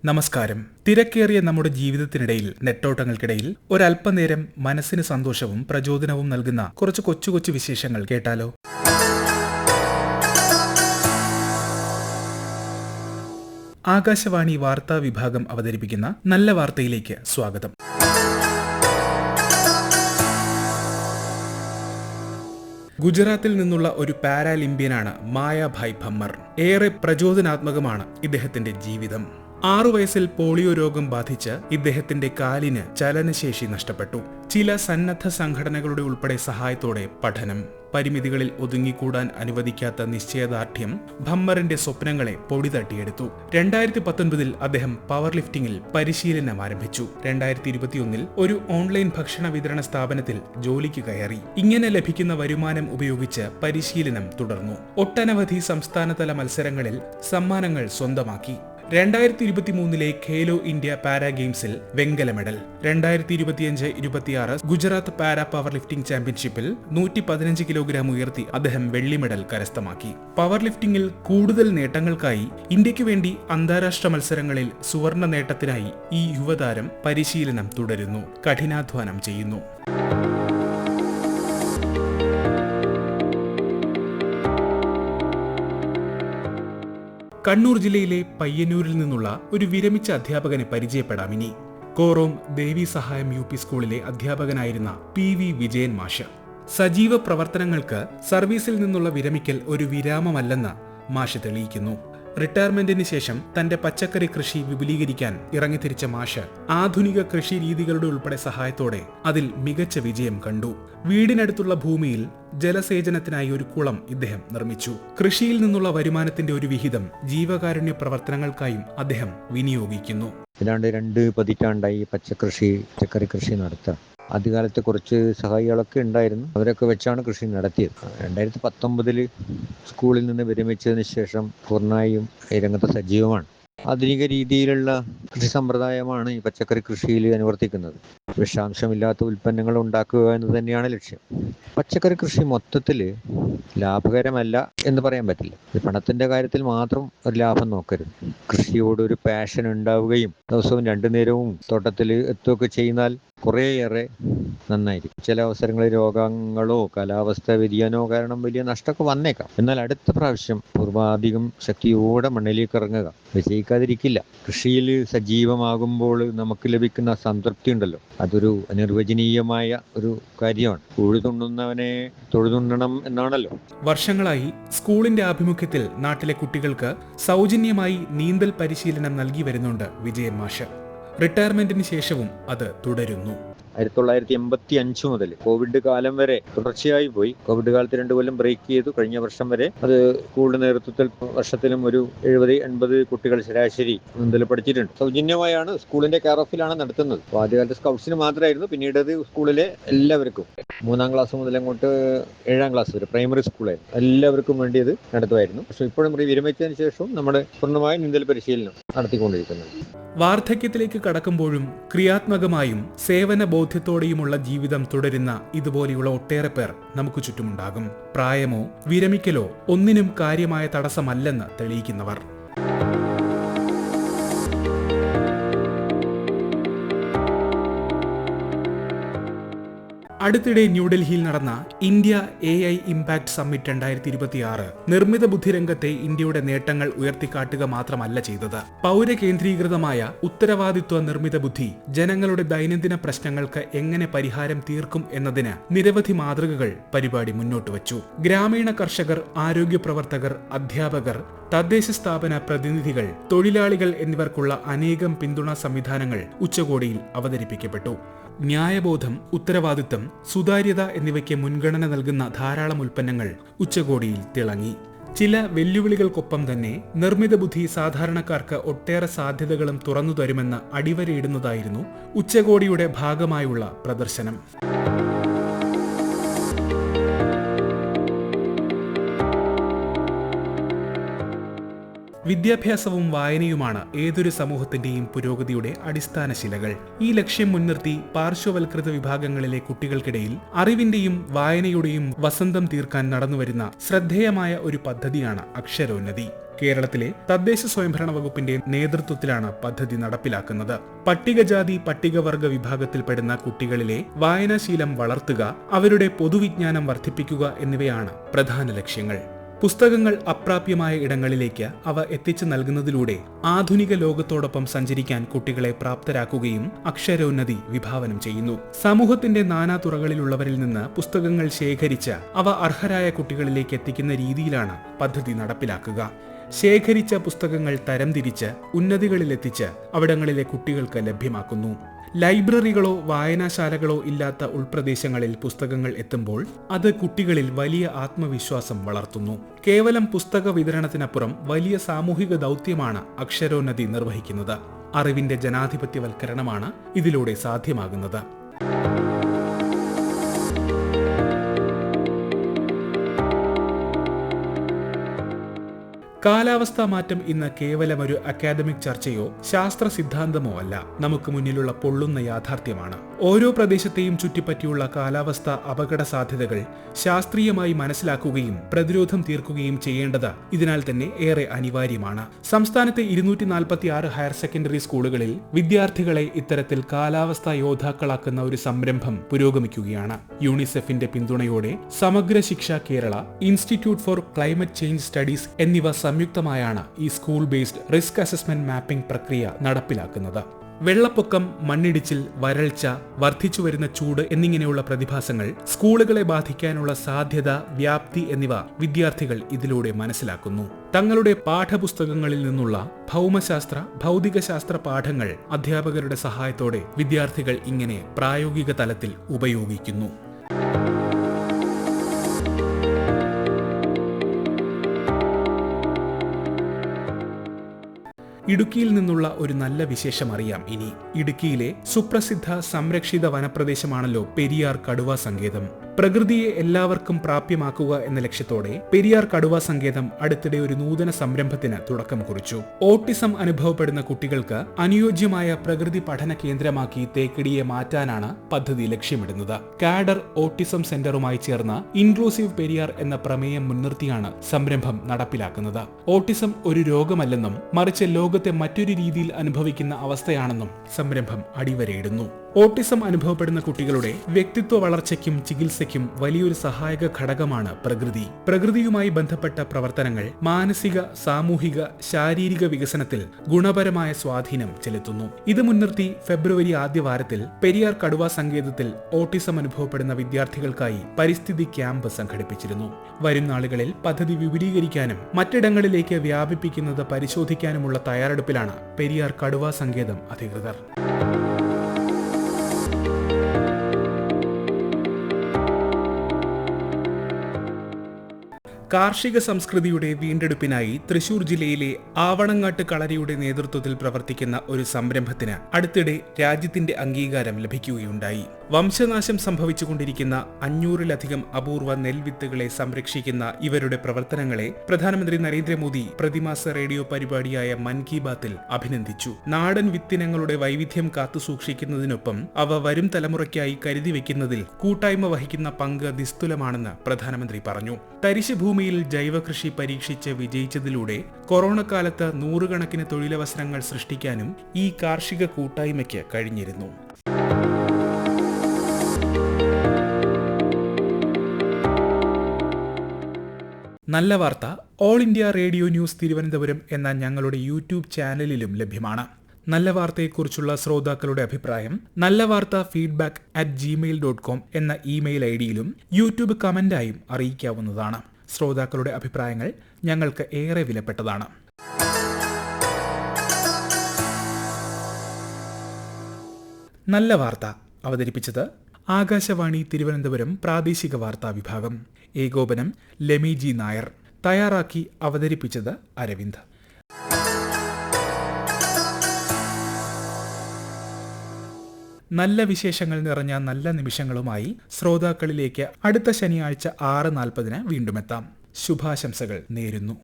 നമസ്കാരം. തിരക്കേറിയ നമ്മുടെ ജീവിതത്തിനിടയിൽ, നെട്ടോട്ടങ്ങൾക്കിടയിൽ ഒരല്പനേരം മനസ്സിന് സന്തോഷവും പ്രചോദനവും നൽകുന്ന കുറച്ച് കൊച്ചു കൊച്ചു വിശേഷങ്ങൾ കേട്ടാലോ? ആകാശവാണി വാർത്താ വിഭാഗം അവതരിപ്പിക്കുന്ന നല്ല വാർത്തയിലേക്ക് സ്വാഗതം. ഗുജറാത്തിൽ നിന്നുള്ള ഒരു പാരാലിമ്പ്യനാണ് മായാഭായ് ഭമ്മർ. ഏറെ പ്രചോദനാത്മകമാണ് ഇദ്ദേഹത്തിന്റെ ജീവിതം. 6 വയസ്സിൽ പോളിയോ രോഗം ബാധിച്ച് ഇദ്ദേഹത്തിന്റെ കാലിന് ചലനശേഷി നഷ്ടപ്പെട്ടു. ചില സന്നദ്ധ സംഘടനകളുടെ ഉൾപ്പെടെ സഹായത്തോടെ പഠനം, പരിമിതികളിൽ ഒതുങ്ങിക്കൂടാൻ അനുവദിക്കാത്ത നിശ്ചയദാർഢ്യം ഭമ്മറിന്റെ സ്വപ്നങ്ങളെ പൊടിതട്ടിയെടുത്തു. 2019 അദ്ദേഹം പവർ ലിഫ്റ്റിംഗിൽ പരിശീലനം ആരംഭിച്ചു. 2021 ഒരു ഓൺലൈൻ ഭക്ഷണ വിതരണ സ്ഥാപനത്തിൽ ജോലിക്ക് കയറി. ഇങ്ങനെ ലഭിക്കുന്ന വരുമാനം ഉപയോഗിച്ച് പരിശീലനം തുടർന്നു. ഒട്ടനവധി സംസ്ഥാനതല മത്സരങ്ങളിൽ സമ്മാനങ്ങൾ സ്വന്തമാക്കി. 2023 ഖേലോ ഇന്ത്യ പാരാ ഗെയിംസിൽ വെങ്കല medal. 2025-26 Gujarat para power lifting ചാമ്പ്യൻഷിപ്പിൽ 115 കിലോഗ്രാം ഉയർത്തി അദ്ദേഹം വെള്ളി മെഡൽ കരസ്ഥമാക്കി. പവർ ലിഫ്റ്റിംഗിൽ കൂടുതൽ നേട്ടങ്ങൾക്കായി ഇന്ത്യക്ക് വേണ്ടി അന്താരാഷ്ട്ര മത്സരങ്ങളിൽ സുവർണ നേട്ടത്തിനായി ഈ യുവതാരം പരിശീലനം തുടരുന്നു, കഠിനാധ്വാനം ചെയ്യുന്നു. കണ്ണൂർ ജില്ലയിലെ പയ്യന്നൂരിൽ നിന്നുള്ള ഒരു വിരമിച്ച അധ്യാപകനെ പരിചയപ്പെടാം ഇനി. കോറോം ദേവി സഹായം UP സ്കൂളിലെ അധ്യാപകനായിരുന്ന PV വിജയൻ മാഷ്. സജീവ പ്രവർത്തനങ്ങൾക്ക് സർവീസിൽ നിന്നുള്ള വിരമിക്കൽ ഒരു വിരാമമല്ലെന്ന് മാഷ് തെളിയിക്കുന്നു. റിട്ടയർമെന്റിന് ശേഷം തന്റെ പച്ചക്കറി കൃഷി വിപുലീകരിക്കാൻ ഇറങ്ങിത്തിരിച്ച മാഷ് ആധുനിക കൃഷി രീതികളുടെ ഉൾപ്പെടെ സഹായത്തോടെ അതിൽ മികച്ച വിജയം കണ്ടു. വീടിനടുത്തുള്ള ഭൂമിയിൽ ജലസേചനത്തിനായി ഒരു കുളം ഇദ്ദേഹം നിർമ്മിച്ചു. കൃഷിയിൽ നിന്നുള്ള വരുമാനത്തിന്റെ ഒരു വിഹിതം ജീവകാരുണ്യ പ്രവർത്തനങ്ങൾക്കായും അദ്ദേഹം വിനിയോഗിക്കുന്നു. 2 പതിറ്റാണ്ടായി പച്ചക്കറി കൃഷി നടത്താം. ആദ്യകാലത്ത് കുറച്ച് സഹായികളൊക്കെ ഉണ്ടായിരുന്നു. അവരൊക്കെ വെച്ചാണ് കൃഷി നടത്തിയത്. 2019 സ്കൂളിൽ നിന്ന് വിരമിച്ചതിന് ശേഷം പൂർണ്ണമായും ഈ രംഗത്ത് സജീവമാണ്. ആധുനിക രീതിയിലുള്ള കൃഷി സമ്പ്രദായമാണ് ഈ പച്ചക്കറി കൃഷിയിൽ അനുവർത്തിക്കുന്നത്. വിഷാംശമില്ലാത്ത ഉൽപ്പന്നങ്ങൾ ഉണ്ടാക്കുക എന്ന് തന്നെയാണ് ലക്ഷ്യം. പച്ചക്കറി കൃഷി മൊത്തത്തിൽ ലാഭകരമല്ല എന്ന് പറയാൻ പറ്റില്ല. പണത്തിന്റെ കാര്യത്തിൽ മാത്രം ഒരു ലാഭം നോക്കരുത്. കൃഷിയോട് ഒരു പാഷൻ ഉണ്ടാവുകയും ദിവസവും 2 നേരവും തോട്ടത്തിൽ എത്തുകയൊക്കെ ചെയ്യുന്നാൽ കുറേയേറെ നന്നായിരിക്കും. ചില അവസരങ്ങളിൽ രോഗങ്ങളോ കാലാവസ്ഥ വ്യതിയാനമോ കാരണം വലിയ നഷ്ടമൊക്കെ വന്നേക്കാം. എന്നാൽ അടുത്ത പ്രാവശ്യം പൂർവാധികം ശക്തിയോടെ മണ്ണിലേക്ക് ഇറങ്ങുക. വിജയിക്കാതിരിക്കില്ല. കൃഷിയിൽ സജീവമാകുമ്പോൾ നമുക്ക് ലഭിക്കുന്ന സംതൃപ്തി ഉണ്ടല്ലോ, അതൊരു അനിർവചനീയമായ ഒരു കാര്യമാണ്. ഉഴുതുണ്ണുന്നവനെ തൊഴുതുണ്ണണം എന്നാണല്ലോ. വർഷങ്ങളായി സ്കൂളിന്റെ ആഭിമുഖ്യത്തിൽ നാട്ടിലെ കുട്ടികൾക്ക് സൗജന്യമായി നീന്തൽ പരിശീലനം നൽകി വരുന്നുണ്ട് വിജയൻ മാഷ്. റിട്ടയർമെന്റിന് ശേഷവും അത് തുടരുന്നു. 1985 മുതൽ കോവിഡ് കാലം വരെ തുടർച്ചയായി പോയി. കോവിഡ് കാലത്ത് 2 കൊല്ലം ബ്രേക്ക് ചെയ്തു. കഴിഞ്ഞ വർഷം വരെ അത് സ്കൂളിന്റെ നേതൃത്വത്തിൽ വർഷത്തിലും ഒരു 70-80 കുട്ടികൾ ശരാശരി നീന്തൽ പഠിച്ചിട്ടുണ്ട്. സൗജന്യമായാണ് സ്കൂളിന്റെ കെയർ ഓഫിലാണ് നടത്തുന്നത്. ആദ്യകാലത്ത് സ്കൗട്ട്സിന് മാത്രമായിരുന്നു, പിന്നീട് അത് സ്കൂളിലെ എല്ലാവർക്കും 3ാം ക്ലാസ് മുതൽ അങ്ങോട്ട് 7ാം ക്ലാസ് വരെ പ്രൈമറി സ്കൂളായിരുന്നു, എല്ലാവർക്കും വേണ്ടി ഇത് നടത്തുമായിരുന്നു. പക്ഷെ ഇപ്പോഴും വിരമിച്ചതിന് ശേഷവും നമ്മുടെ പൂർണ്ണമായ നീന്തൽ പരിശീലനം നടത്തിക്കൊണ്ടിരിക്കുന്നത്. വാർദ്ധക്യത്തിലേക്ക് കടക്കുമ്പോഴും ക്രിയാത്മകമായും സേവന ബോധ്യത്തോടെയുമുള്ള ജീവിതം തുടരുന്ന ഇതുപോലെയുള്ള ഒട്ടേറെ പേർ നമുക്ക് ചുറ്റുമുണ്ടാകും. പ്രായമോ വിരമിക്കലോ ഒന്നിനും കാര്യമായ തടസ്സമല്ലെന്ന് തെളിയിക്കുന്നവർ. അടുത്തിടെ ന്യൂഡൽഹിയിൽ നടന്ന ഇന്ത്യ AI ഇംപാക്ട് സമ്മിറ്റ് 2026 നിർമ്മിത ബുദ്ധി രംഗത്തെ ഇന്ത്യയുടെ നേട്ടങ്ങൾ ഉയർത്തിക്കാട്ടുക മാത്രമല്ല ചെയ്തത്. പൗരകേന്ദ്രീകൃതമായ ഉത്തരവാദിത്വ നിർമ്മിത ബുദ്ധി ജനങ്ങളുടെ ദൈനംദിന പ്രശ്നങ്ങൾക്ക് എങ്ങനെ പരിഹാരം തീർക്കും എന്നതിന് നിരവധി മാതൃകകൾ പരിപാടി മുന്നോട്ട് വച്ചു. ഗ്രാമീണ കർഷകർ, ആരോഗ്യ പ്രവർത്തകർ, അധ്യാപകർ, തദ്ദേശ സ്ഥാപന പ്രതിനിധികൾ, തൊഴിലാളികൾ എന്നിവർക്കുള്ള അനേകം പിന്തുണാ സംവിധാനങ്ങൾ ഉച്ചകോടിയിൽ അവതരിപ്പിക്കപ്പെട്ടു. ന്യായബോധം, ഉത്തരവാദിത്തം, സുതാര്യത എന്നിവയ്ക്ക് മുൻഗണന നൽകുന്ന ധാരാളം ഉൽപ്പന്നങ്ങൾ ഉച്ചകോടിയിൽ തിളങ്ങി. ചില വെല്ലുവിളികൾക്കൊപ്പം തന്നെ നിർമ്മിത ബുദ്ധി സാധാരണക്കാർക്ക് ഒട്ടേറെ സാധ്യതകളും തുറന്നു തരുമെന്ന് അടിവരയിടുന്നതായിരുന്നു ഉച്ചകോടിയുടെ ഭാഗമായുള്ള പ്രദർശനം. വിദ്യാഭ്യാസവും വായനയുമാണ് ഏതൊരു സമൂഹത്തിന്റെയും പുരോഗതിയുടെ അടിസ്ഥാന ശിലകൾ. ഈ ലക്ഷ്യം മുൻനിർത്തി പാർശ്വവൽകൃത വിഭാഗങ്ങളിലെ കുട്ടികൾക്കിടയിൽ അറിവിന്റെയും വായനയുടെയും വസന്തം തീർക്കാൻ നടന്നുവരുന്ന ശ്രദ്ധേയമായ ഒരു പദ്ധതിയാണ് അക്ഷരോന്നതി. കേരളത്തിലെ തദ്ദേശ സ്വയംഭരണ വകുപ്പിന്റെ നേതൃത്വത്തിലാണ് പദ്ധതി നടപ്പിലാക്കുന്നത്. പട്ടികജാതി പട്ടികവർഗ വിഭാഗത്തിൽപ്പെടുന്ന കുട്ടികളിലെ വായനാശീലം വളർത്തുക, അവരുടെ പൊതുവിജ്ഞാനം വർദ്ധിപ്പിക്കുക എന്നിവയാണ് പ്രധാന ലക്ഷ്യങ്ങൾ. പുസ്തകങ്ങൾ അപ്രാപ്യമായ ഇടങ്ങളിലേക്ക് അവ എത്തിച്ചു നൽകുന്നതിലൂടെ ആധുനിക ലോകത്തോടൊപ്പം സഞ്ചരിക്കാൻ കുട്ടികളെ പ്രാപ്തരാക്കുകയും അക്ഷരോന്നതി വിഭാവനം ചെയ്യുന്നു. സമൂഹത്തിന്റെ നാനാതുറകളിലുള്ളവരിൽ നിന്ന് പുസ്തകങ്ങൾ ശേഖരിച്ച് അവ അർഹരായ കുട്ടികളിലേക്ക് എത്തിക്കുന്ന രീതിയിലാണ് പദ്ധതി നടപ്പിലാക്കുക. ശേഖരിച്ച പുസ്തകങ്ങൾ തരംതിരിച്ച് ഉന്നതികളിലെത്തിച്ച് അവിടങ്ങളിലെ കുട്ടികൾക്ക് ലഭ്യമാക്കുന്നു. ലൈബ്രറികളോ വായനാശാലകളോ ഇല്ലാത്ത ഉൾപ്രദേശങ്ങളിൽ പുസ്തകങ്ങൾ എത്തുമ്പോൾ അത് കുട്ടികളിൽ വലിയ ആത്മവിശ്വാസം വളർത്തുന്നു. കേവലം പുസ്തക വിതരണത്തിനപ്പുറം വലിയ സാമൂഹിക ദൗത്യമാണ് അക്ഷരോന്നതി നിർവഹിക്കുന്നത്. അറിവിന്റെ ജനാധിപത്യവൽക്കരണമാണ് ഇതിലൂടെ സാധ്യമാകുന്നത്. കാലാവസ്ഥാ മാറ്റം ഇന്ന് കേവലം ഒരു അക്കാദമിക് ചർച്ചയോ ശാസ്ത്ര സിദ്ധാന്തമോ അല്ല, നമുക്ക് മുന്നിലുള്ള പൊള്ളുന്ന യാഥാർത്ഥ്യമാണ്. ഓരോ പ്രദേശത്തെയും ചുറ്റിപ്പറ്റിയുള്ള കാലാവസ്ഥാ അപകട സാധ്യതകൾ ശാസ്ത്രീയമായി മനസ്സിലാക്കുകയും പ്രതിരോധം തീർക്കുകയും ചെയ്യേണ്ടത് ഇതിനാൽ തന്നെ ഏറെ അനിവാര്യമാണ്. സംസ്ഥാനത്തെ 246 ഹയർ സെക്കൻഡറി സ്കൂളുകളിൽ വിദ്യാർത്ഥികളെ ഇത്തരത്തിൽ കാലാവസ്ഥാ യോദ്ധാക്കളാക്കുന്ന ഒരു സംരംഭം പുരോഗമിക്കുകയാണ്. യൂണിസെഫിന്റെ പിന്തുണയോടെ സമഗ്ര ശിക്ഷ Kerala, institute four climate change studies എന്നിവ സംയുക്തമായാണ് ഈ school based risk assessment mapping പ്രക്രിയ നടപ്പിലാക്കുന്നത്. വെള്ളപ്പൊക്കം, മണ്ണിടിച്ചിൽ, വരൾച്ച, വർദ്ധിച്ചുവരുന്ന ചൂട് എന്നിങ്ങനെയുള്ള പ്രതിഭാസങ്ങൾ സ്കൂളുകളെ ബാധിക്കാനുള്ള സാധ്യത, വ്യാപ്തി എന്നിവ വിദ്യാർത്ഥികൾ ഇതിലൂടെ മനസ്സിലാക്കുന്നു. തങ്ങളുടെ പാഠപുസ്തകങ്ങളിൽ നിന്നുള്ള ഭൗമശാസ്ത്ര, ഭൗതികശാസ്ത്ര പാഠങ്ങൾ അധ്യാപകരുടെ സഹായത്തോടെ വിദ്യാർത്ഥികൾ ഇങ്ങനെ പ്രായോഗിക തലത്തിൽ ഉപയോഗിക്കുന്നു. ഇടുക്കിയിൽ നിന്നുള്ള ഒരു നല്ല വിശേഷം അറിയാം ഇനി. ഇടുക്കിയിലെ സുപ്രസിദ്ധ സംരക്ഷിത വനപ്രദേശമാണല്ലോ പെരിയാർ കടുവാ സങ്കേതം. പ്രകൃതിയെ എല്ലാവർക്കും പ്രാപ്യമാക്കുക എന്ന ലക്ഷ്യത്തോടെ പെരിയാർ കടുവാ സങ്കേതം അടുത്തിടെ ഒരു നൂതന സംരംഭത്തിന് തുടക്കം കുറിച്ചു. ഓട്ടിസം അനുഭവപ്പെടുന്ന കുട്ടികൾക്ക് അനുയോജ്യമായ പ്രകൃതി പഠന കേന്ദ്രമാക്കി തേക്കടിയെ മാറ്റാനാണ് പദ്ധതി ലക്ഷ്യമിടുന്നത്. കാഡർ ഓട്ടിസം സെന്ററുമായി ചേർന്ന് ഇൻക്ലൂസീവ് പെരിയാർ എന്ന പ്രമേയം മുൻനിർത്തിയാണ് സംരംഭം നടപ്പിലാക്കുന്നത്. ഓട്ടിസം ഒരു രോഗമല്ലെന്നും മറിച്ച് ലോകത്തെ മറ്റൊരു രീതിയിൽ അനുഭവിക്കുന്ന അവസ്ഥയാണെന്നും സംരംഭം അടിവരയിടുന്നു. ഓട്ടിസം അനുഭവപ്പെടുന്ന കുട്ടികളുടെ വ്യക്തിത്വ വളർച്ചയ്ക്കും ചികിത്സയ്ക്കും വലിയൊരു സഹായക ഘടകമാണ് പ്രകൃതി. പ്രകൃതിയുമായി ബന്ധപ്പെട്ട പ്രവർത്തനങ്ങൾ മാനസിക, സാമൂഹിക, ശാരീരിക വികസനത്തിൽ ഗുണപരമായ സ്വാധീനം ചെലുത്തുന്നു. ഇത് മുൻനിർത്തി ഫെബ്രുവരി ആദ്യവാരത്തിൽ പെരിയാർ കടുവാ സങ്കേതത്തിൽ ഓട്ടിസം അനുഭവപ്പെടുന്ന വിദ്യാർത്ഥികൾക്കായി പരിസ്ഥിതി ക്യാമ്പ് സംഘടിപ്പിച്ചിരുന്നു. വരും നാളുകളിൽ പദ്ധതി വിപുലീകരിക്കാനും മറ്റിടങ്ങളിലേക്ക് വ്യാപിപ്പിക്കുന്നത് പരിശോധിക്കാനുമുള്ള തയ്യാറെടുപ്പിലാണ് പെരിയാർ കടുവാ സങ്കേതം അധികൃതർ. കാർഷിക സംസ്കൃതിയുടെ വീണ്ടെടുപ്പിനായി തൃശൂർ ജില്ലയിലെ ആവണങ്ങാട്ട് കളരിയുടെ നേതൃത്വത്തിൽ പ്രവർത്തിക്കുന്ന ഒരു സംരംഭത്തിന് അടുത്തിടെ രാജ്യത്തിന്റെ അംഗീകാരം ലഭിക്കുകയുണ്ടായി. വംശനാശം സംഭവിച്ചുകൊണ്ടിരിക്കുന്ന 500-ലധികം അപൂർവ നെൽവിത്തുകളെ സംരക്ഷിക്കുന്ന ഇവരുടെ പ്രവർത്തനങ്ങളെ പ്രധാനമന്ത്രി നരേന്ദ്രമോദി പ്രതിമാസ റേഡിയോ പരിപാടിയായ മൻ കി ബാത്തിൽ അഭിനന്ദിച്ചു. നാടൻ വിത്തിനങ്ങളുടെ വൈവിധ്യം കാത്തുസൂക്ഷിക്കുന്നതിനൊപ്പം അവ വരും തലമുറയ്ക്കായി കരുതി വെക്കുന്നതിൽ കൂട്ടായ്മ വഹിക്കുന്ന പങ്ക് നിസ്തുലമാണെന്ന് പ്രധാനമന്ത്രി പറഞ്ഞു. തരിശ് ഭൂമിയിൽ ജൈവകൃഷി പരീക്ഷിച്ച് വിജയിച്ചതിലൂടെ കൊറോണ കാലത്ത് 100 കണക്കിന് തൊഴിലവസരങ്ങൾ സൃഷ്ടിക്കാനും ഈ കാർഷിക കൂട്ടായ്മയ്ക്ക് കഴിഞ്ഞിരുന്നു. നല്ല വാർത്ത all India radio news Thiruvananthapuram എന്ന ഞങ്ങളുടെ യൂട്യൂബ് ചാനലിലും ലഭ്യമാണ്. നല്ല വാർത്തയെക്കുറിച്ചുള്ള ശ്രോതാക്കളുടെ അഭിപ്രായം nallavaartha@gmail.com എന്ന ഇമെയിൽ ഐഡിയിലും യൂട്യൂബ് കമന്റായും അറിയിക്കാവുന്നതാണ്. ശ്രോതാക്കളുടെ അഭിപ്രായങ്ങൾ ഞങ്ങൾക്ക് ഏറെ വിലപ്പെട്ടതാണ്. നല്ല വാർത്ത അവതരിപ്പിച്ചത് ആകാശവാണി തിരുവനന്തപുരം പ്രാദേശിക വാർത്താ വിഭാഗം. ഏകോപനം ലെമി ജി നായർ. തയ്യാറാക്കി അവതരിപ്പിച്ചത് അരവിന്ദ്. നല്ല വിശേഷങ്ങൾ നിറഞ്ഞ നല്ല നിമിഷങ്ങളുമായി ശ്രോതാക്കളിലേക്ക് അടുത്ത ശനിയാഴ്ച 6:40 വീണ്ടുമെത്താം. ശുഭാശംസകൾ നേരുന്നു.